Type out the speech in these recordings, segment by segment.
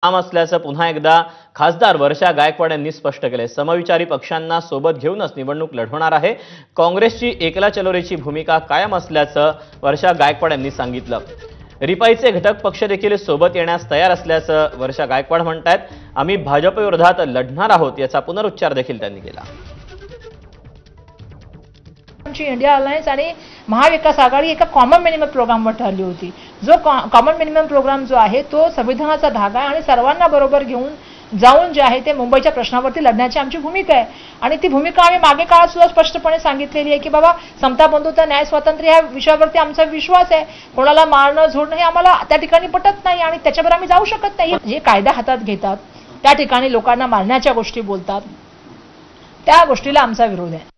काम असल्याचं पुन्हा एकदा खासदार वर्षा गायकवाड यांनी स्पष्ट केले। समविचारी पक्षांना सोबत घेऊनच निवडणूक लढवणार आहे। काँग्रेसची एकला चलोरेची भूमिका कायम असल्याचं वर्षा गायकवाड यांनी सांगितलं। रिपाईचे घटक पक्ष देखील सोबत येण्यास तयार असल्याचं वर्षा गायकवाड म्हणतात। आम्ही भाजप विरोधात लढणार आहोत याचा पुनरुच्चार देखील त्यांनी केला। इंडिया अलायन्स आणि महाविकास आघाडी एका कॉमन मिनिमम प्रोग्रामवर ठरली होती। जो कॉमन मिनिमम प्रोग्राम जो आहे तो संविधानाचा धागा आणि सर्वांना बरोबर घेऊन जाऊन जे आहे ते मुंबईच्या प्रश्नावरती लढण्याची आमची भूमिका आहे। आणि ती भूमिका आम्ही मागे काळात सुद्धा स्पष्टपणे सांगितलेली आहे की बाबा समता बंधुता न्याय स्वातंत्र्य या विषयावरती आमचा विश्वास आहे। कोणाला मारणं झोडणं हे आम्हाला त्या ठिकाणी पटत नाही आणि त्याच्यावर आम्ही जाऊ शकत नाही। जे कायदा हातात घेतात त्या ठिकाणी लोकांना मारण्याच्या गोष्टी बोलतात त्या गोष्टीला आमचा विरोध आहे।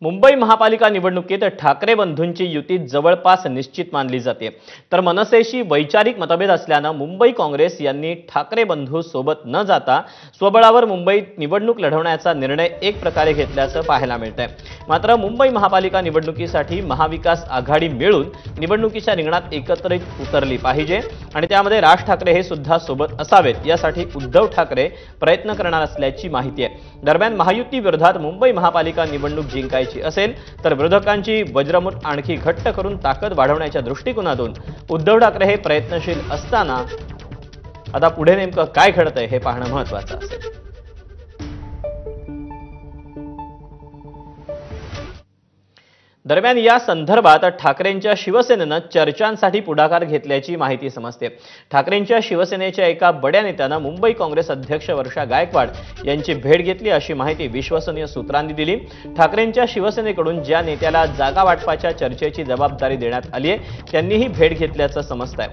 मुंबई महापालिका निवडणुकीत ठाकरे बंधूंची युती जवळपास निश्चित मानली जाते, तर मनसेशी वैचारिक मतभेद असल्याने मुंबई काँग्रेस यांनी ठाकरे बंधू सोबत न जाता स्वबळावर मुंबईत निवडणूक लढवण्याचा निर्णय एक प्रकारे घेतल्याचं पाहायला मिळतंय। मात्र मुंबई महापालिका निवडणुकीसाठी महाविकास आघाडी मिळून निवडणुकीच्या रिंगणात एकत्रित उतरली पाहिजे आणि त्यामध्ये राज ठाकरे हे सुद्धा सोबत असावेत यासाठी उद्धव ठाकरे प्रयत्न करणार असल्याची माहिती आहे। दरम्यान महायुती विरोधात मुंबई महापालिका निवडणूक जिंकायची असेल तर विरोधकांची वज्रमुठ आणखी घट्ट करून ताकद वाढवण्याच्या दृष्टिकोनातून उद्धव ठाकरे हे प्रयत्नशील असताना आता पुढे नेमकं काय घडतंय हे पाहणं महत्त्वाचं असेल। दरम्यान या संदर्भात ठाकरेंच्या शिवसेनेनं चर्चांसाठी पुढाकार घेतल्याची माहिती समजते। ठाकरेंच्या शिवसेनेच्या एका बड्या नेत्यानं मुंबई काँग्रेस अध्यक्ष वर्षा गायकवाड यांची भेट घेतली अशी माहिती विश्वसनीय सूत्रांनी दिली। ठाकरेंच्या शिवसेनेकडून ज्या नेत्याला जागा वाटपाच्या चर्चेची जबाबदारी देण्यात आली आहे त्यांनीही भेट घेतल्याचं समजतंय।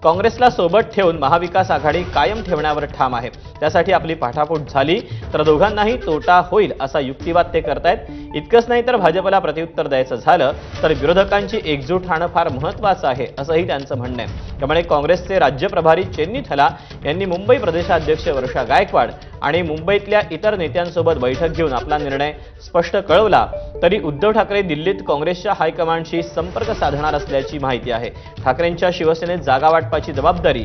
काँग्रेसला सोबत ठेवून महाविकास आघाडी कायम ठेवण्यावर ठाम आहे। त्यासाठी आपली पाठापोट झाली तर दोघांनाही तोटा होईल असा युक्तिवाद ते करतायत। इतकंच नाही तर भाजपला प्रत्युत्तर द्यायचं झालं तर विरोधकांची एकजूट होणं फार महत्त्वाचं आहे असंही त्यांचं म्हणणं आहे। त्यामुळे काँग्रेसचे राज्य प्रभारी चेन्नी थला यांनी मुंबई प्रदेशाध्यक्ष वर्षा गायकवाड आणि मुंबईतल्या इतर नेत्यांसोबत बैठक घेऊन आपला निर्णय स्पष्ट कळवला तरी उद्धव ठाकरे दिल्लीत काँग्रेसच्या हायकमांडशी संपर्क साधणार असल्याची माहिती आहे। ठाकरेंच्या शिवसेनेत जागा वाटपाची जबाबदारी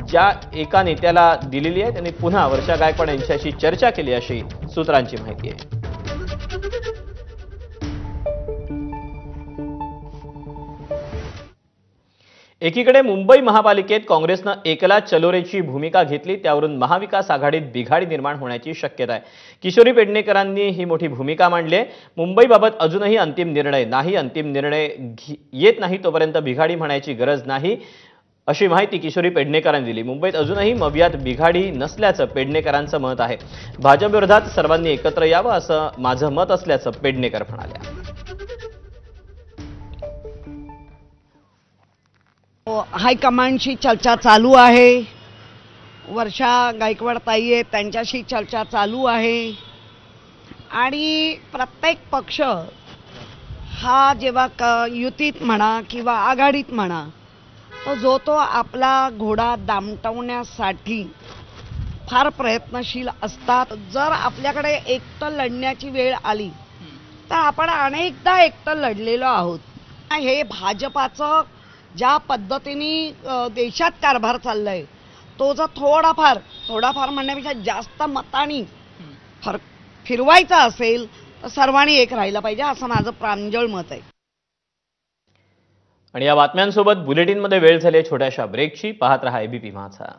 ज्या एका नेत्याला दिलेली आहे त्यांनी पुन्हा वर्षा गायकवाड यांच्याशी चर्चा केली अशी सूत्रांची माहिती आहे। एकीकडे मुंबई महापालिकेत काँग्रेसनं एकला चलोरेची भूमिका घेतली त्यावरून महाविकास आघाडीत बिघाडी निर्माण होण्याची शक्यता आहे। किशोरी पेडणेकरांनी ही मोठी भूमिका मांडली आहे। मुंबईबाबत अजूनही अंतिम निर्णय नाही, अंतिम निर्णय येत नाही तोपर्यंत बिघाडी म्हणायची गरज नाही अशी माहिती किशोरी पेडणेकरांनी दिली। मुंबईत अजूनही मवियात बिघाडी नसल्याचं पेडणेकरांचं मत आहे। भाजप विरोधात सर्वांनी एकत्र यावं असं माझं मत असल्याचं पेडणेकर म्हणाल्या। हायकमांडशी चर्चा चालू आहे। वर्षा गायकवाड ताई आहेत त्यांच्याशी चर्चा चालू आहे आणि प्रत्येक पक्ष हा जेव्हा युतीत म्हणा किंवा आघाडीत म्हणा तो जो आपला घोडा दामटवण्यासाठी फार प्रयत्नशील असतात। जर आपल्याकडे एकटं लढण्याची वेळ आली तर आपण अनेकदा एकटं लढलेलो आहोत। हे भाजपाचं ज्या पद्धतीने देशात कारभार चाललाय तो जर थोडाफार म्हणण्यापेक्षा जास्त मतांनी फिरवायचा असेल तर सर्वांनी एक राहिलं पाहिजे असं माझं प्रांजळ मत आहे। आणि या बातम्यांसोबत बुलेटिनमध्ये वेळ झाली छोट्याशा ब्रेकची। पाहत रहा एबीपी माझा।